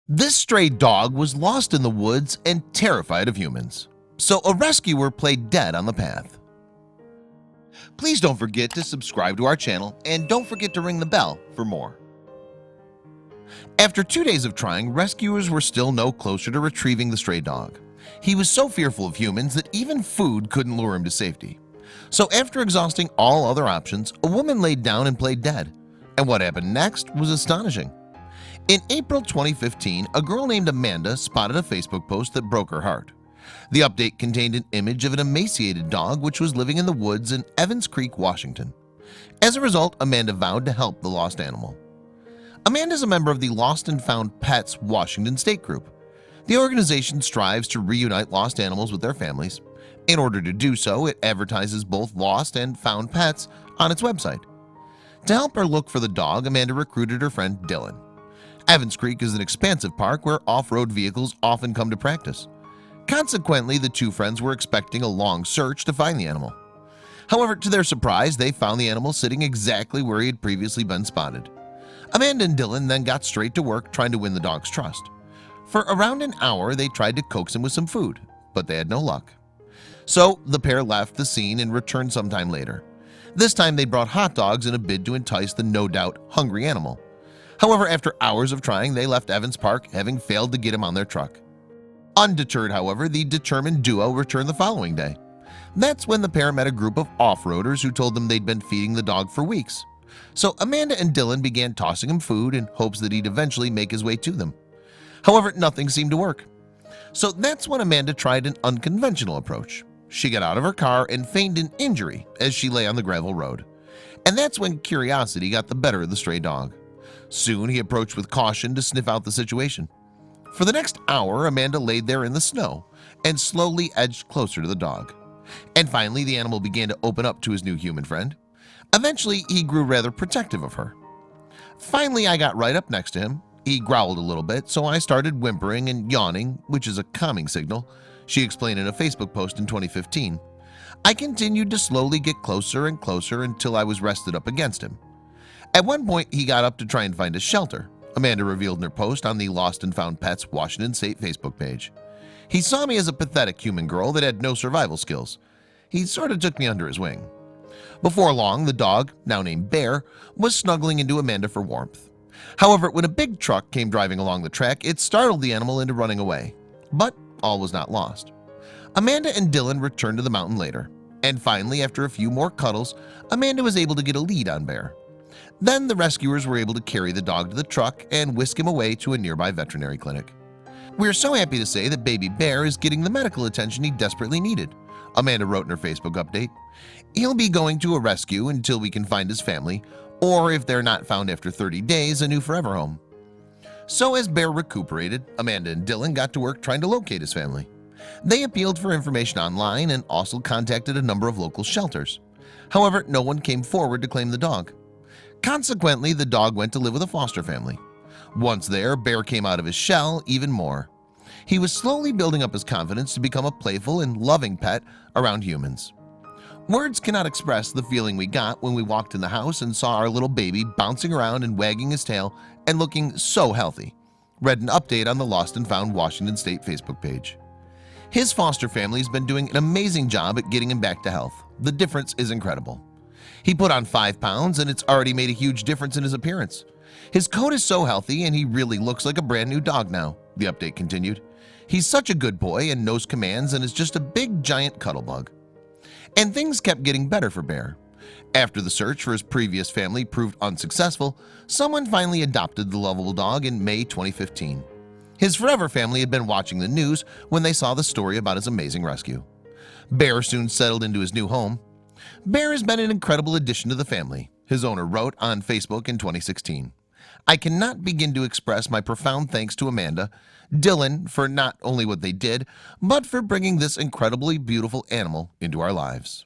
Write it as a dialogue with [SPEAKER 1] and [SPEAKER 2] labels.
[SPEAKER 1] This stray dog was lost in the woods and terrified of humans, so a rescuer played dead on the path. Please don't forget to subscribe to our channel and don't forget to ring the bell for more. After 2 days of trying, rescuers were still no closer to retrieving the stray dog. He was so fearful of humans that even food couldn't lure him to safety. So after exhausting all other options, a woman laid down and played dead. And what happened next was astonishing. In April 2015, a girl named Amanda spotted a Facebook post that broke her heart. The update contained an image of an emaciated dog which was living in the woods in Evans Creek, Washington. As a result, Amanda vowed to help the lost animal. Amanda is a member of the Lost and Found Pets Washington State Group. The organization strives to reunite lost animals with their families. In order to do so, it advertises both lost and found pets on its website. To help her look for the dog, Amanda recruited her friend Dylan. Evans Creek is an expansive park where off-road vehicles often come to practice. Consequently, the two friends were expecting a long search to find the animal. However, to their surprise, they found the animal sitting exactly where he had previously been spotted. Amanda and Dylan then got straight to work trying to win the dog's trust. For around an hour, they tried to coax him with some food, but they had no luck. So the pair left the scene and returned sometime later. This time they brought hot dogs in a bid to entice the no doubt hungry animal. However, after hours of trying, they left Evans Park, having failed to get him on their truck. Undeterred, however, the determined duo returned the following day. That's when the pair met a group of off-roaders who told them they'd been feeding the dog for weeks. So Amanda and Dylan began tossing him food in hopes that he'd eventually make his way to them. However, nothing seemed to work. So that's when Amanda tried an unconventional approach. She got out of her car and feigned an injury as she lay on the gravel road. And that's when curiosity got the better of the stray dog. Soon he approached with caution to sniff out the situation. For the next hour, Amanda laid there in the snow and slowly edged closer to the dog. And finally, the animal began to open up to his new human friend. Eventually, he grew rather protective of her. Finally, I got right up next to him. He growled a little bit, so I started whimpering and yawning, which is a calming signal, she explained in a Facebook post in 2015. I continued to slowly get closer and closer until I was rested up against him. At one point, he got up to try and find a shelter, Amanda revealed in her post on the Lost and Found Pets Washington State Facebook page. He saw me as a pathetic human girl that had no survival skills. He sort of took me under his wing. Before long, the dog, now named Bear, was snuggling into Amanda for warmth. However, when a big truck came driving along the track, it startled the animal into running away. But all was not lost. Amanda and Dylan returned to the mountain later. And finally, after a few more cuddles, Amanda was able to get a lead on Bear. Then the rescuers were able to carry the dog to the truck and whisk him away to a nearby veterinary clinic. We're so happy to say that baby Bear is getting the medical attention he desperately needed, Amanda wrote in her Facebook update. He'll be going to a rescue until we can find his family, or if they're not found after 30 days, a new forever home. So as Bear recuperated, Amanda and Dylan got to work trying to locate his family. They appealed for information online and also contacted a number of local shelters. However, no one came forward to claim the dog. Consequently, the dog went to live with a foster family. Once there, Bear came out of his shell even more. He was slowly building up his confidence to become a playful and loving pet around humans. Words cannot express the feeling we got when we walked in the house and saw our little baby bouncing around and wagging his tail and looking so healthy, read an update on the Lost and Found Washington State Facebook page. His foster family has been doing an amazing job at getting him back to health. The difference is incredible. He put on 5 pounds and it's already made a huge difference in his appearance. His coat is so healthy and he really looks like a brand new dog now, the update continued. He's such a good boy and knows commands and is just a big giant cuddle bug. And things kept getting better for Bear. After the search for his previous family proved unsuccessful, someone finally adopted the lovable dog in May 2015. His forever family had been watching the news when they saw the story about his amazing rescue. Bear soon settled into his new home. Bear has been an incredible addition to the family, his owner wrote on Facebook in 2016. I cannot begin to express my profound thanks to Amanda, Dylan for not only what they did, but for bringing this incredibly beautiful animal into our lives.